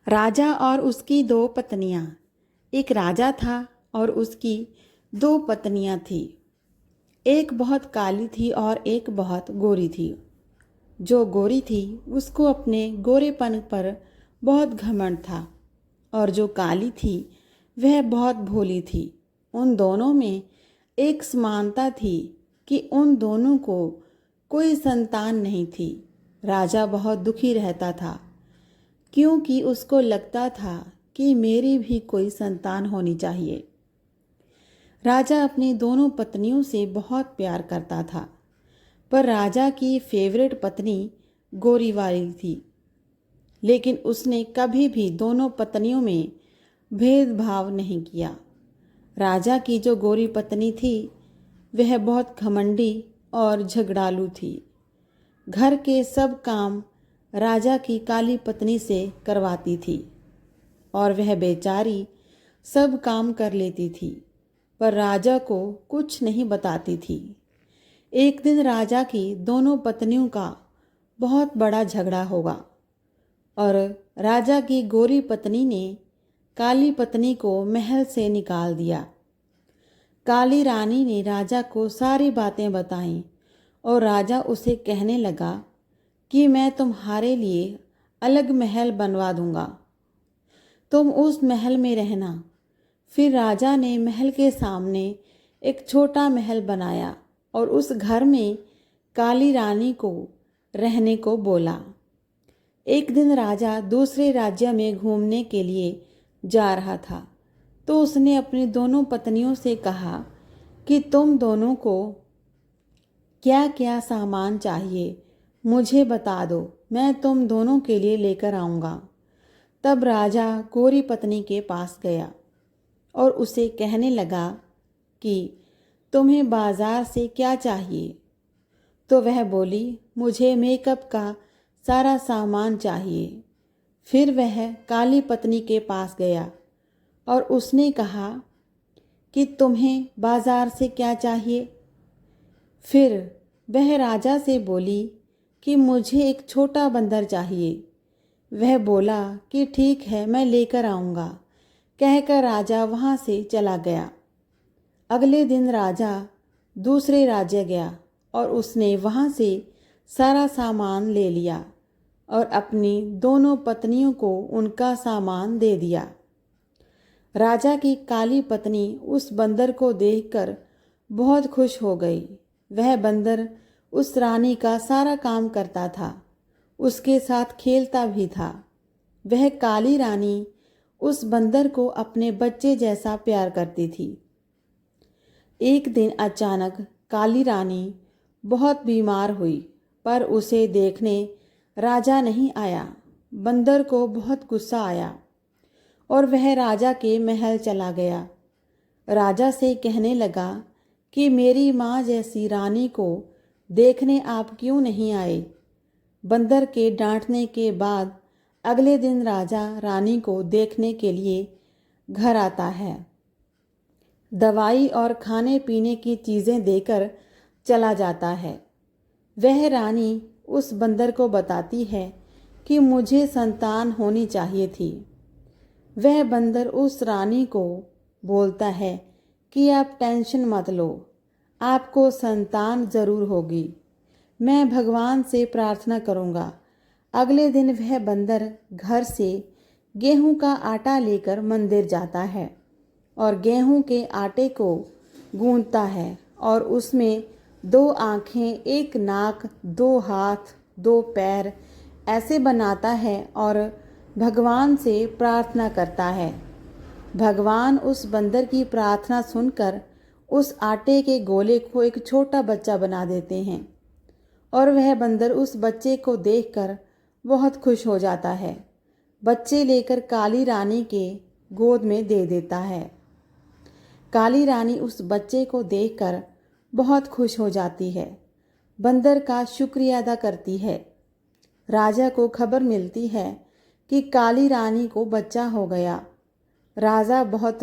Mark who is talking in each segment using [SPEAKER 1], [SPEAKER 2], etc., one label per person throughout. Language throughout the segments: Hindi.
[SPEAKER 1] राजा और उसकी दो पत्नियां। एक राजा था और उसकी दो पत्नियां थी। एक बहुत काली थी और एक बहुत गोरी थी। जो गोरी थी उसको अपने गोरेपन पर बहुत घमंड था और जो काली थी वह बहुत भोली थी। उन दोनों में एक समानता थी कि उन दोनों को कोई संतान नहीं थी। राजा बहुत दुखी रहता था क्योंकि उसको लगता था कि मेरी भी कोई संतान होनी चाहिए। राजा अपनी दोनों पत्नियों से बहुत प्यार करता था, पर राजा की फेवरेट पत्नी गोरी वाली थी। लेकिन उसने कभी भी दोनों पत्नियों में भेदभाव नहीं किया। राजा की जो गोरी पत्नी थी वह बहुत घमंडी और झगड़ालू थी। घर के सब काम राजा की काली पत्नी से करवाती थी और वह बेचारी सब काम कर लेती थी, पर राजा को कुछ नहीं बताती थी। एक दिन राजा की दोनों पत्नियों का बहुत बड़ा झगड़ा होगा और राजा की गोरी पत्नी ने काली पत्नी को महल से निकाल दिया। काली रानी ने राजा को सारी बातें बताईं और राजा उसे कहने लगा कि मैं तुम्हारे लिए अलग महल बनवा दूंगा, तुम उस महल में रहना। फिर राजा ने महल के सामने एक छोटा महल बनाया और उस घर में काली रानी को रहने को बोला। एक दिन राजा दूसरे राज्य में घूमने के लिए जा रहा था, तो उसने अपनी दोनों पत्नियों से कहा कि तुम दोनों को क्या क्या सामान चाहिए मुझे बता दो, मैं तुम दोनों के लिए लेकर आऊँगा। तब राजा गोरी पत्नी के पास गया और उसे कहने लगा कि तुम्हें बाजार से क्या चाहिए। तो वह बोली, मुझे मेकअप का सारा सामान चाहिए। फिर वह काली पत्नी के पास गया और उसने कहा कि तुम्हें बाजार से क्या चाहिए। फिर वह राजा से बोली कि मुझे एक छोटा बंदर चाहिए। वह बोला कि ठीक है, मैं लेकर आऊँगा, कहकर राजा वहाँ से चला गया। अगले दिन राजा दूसरे राज्य गया और उसने वहाँ से सारा सामान ले लिया और अपनी दोनों पत्नियों को उनका सामान दे दिया। राजा की काली पत्नी उस बंदर को देखकर बहुत खुश हो गई। वह बंदर उस रानी का सारा काम करता था, उसके साथ खेलता भी था। वह काली रानी उस बंदर को अपने बच्चे जैसा प्यार करती थी। एक दिन अचानक काली रानी बहुत बीमार हुई, पर उसे देखने राजा नहीं आया। बंदर को बहुत गुस्सा आया और वह राजा के महल चला गया। राजा से कहने लगा कि मेरी माँ जैसी रानी को देखने आप क्यों नहीं आए। बंदर के डांटने के बाद अगले दिन राजा रानी को देखने के लिए घर आता है। दवाई और खाने पीने की चीज़ें देकर चला जाता है। वह रानी उस बंदर को बताती है कि मुझे संतान होनी चाहिए थी। वह बंदर उस रानी को बोलता है कि आप टेंशन मत लो, आपको संतान ज़रूर होगी, मैं भगवान से प्रार्थना करूँगा। अगले दिन वह बंदर घर से गेहूं का आटा लेकर मंदिर जाता है और गेहूं के आटे को गूंथता है और उसमें 2 आँखें, 1 नाक, 2 हाथ, 2 पैर ऐसे बनाता है और भगवान से प्रार्थना करता है। भगवान उस बंदर की प्रार्थना सुनकर उस आटे के गोले को एक छोटा बच्चा बना देते हैं और वह बंदर उस बच्चे को देखकर बहुत खुश हो जाता है। बच्चे लेकर काली रानी के गोद में दे देता है। काली रानी उस बच्चे को देखकर बहुत खुश हो जाती है, बंदर का शुक्रिया अदा करती है। राजा को खबर मिलती है कि काली रानी को बच्चा हो गया। राजा बहुत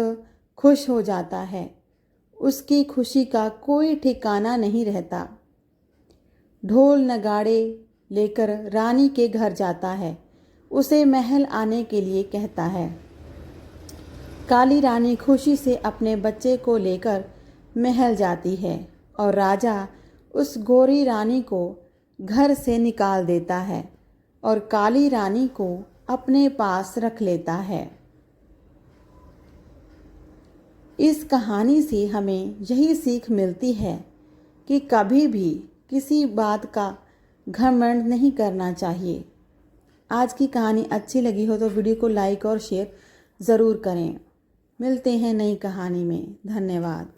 [SPEAKER 1] खुश हो जाता है, उसकी खुशी का कोई ठिकाना नहीं रहता। ढोल नगाड़े लेकर रानी के घर जाता है, उसे महल आने के लिए कहता है। काली रानी खुशी से अपने बच्चे को लेकर महल जाती है और राजा उस गोरी रानी को घर से निकाल देता है और काली रानी को अपने पास रख लेता है। इस कहानी से हमें यही सीख मिलती है कि कभी भी किसी बात का घमंड नहीं करना चाहिए। आज की कहानी अच्छी लगी हो तो वीडियो को लाइक और शेयर ज़रूर करें। मिलते हैं नई कहानी में। धन्यवाद।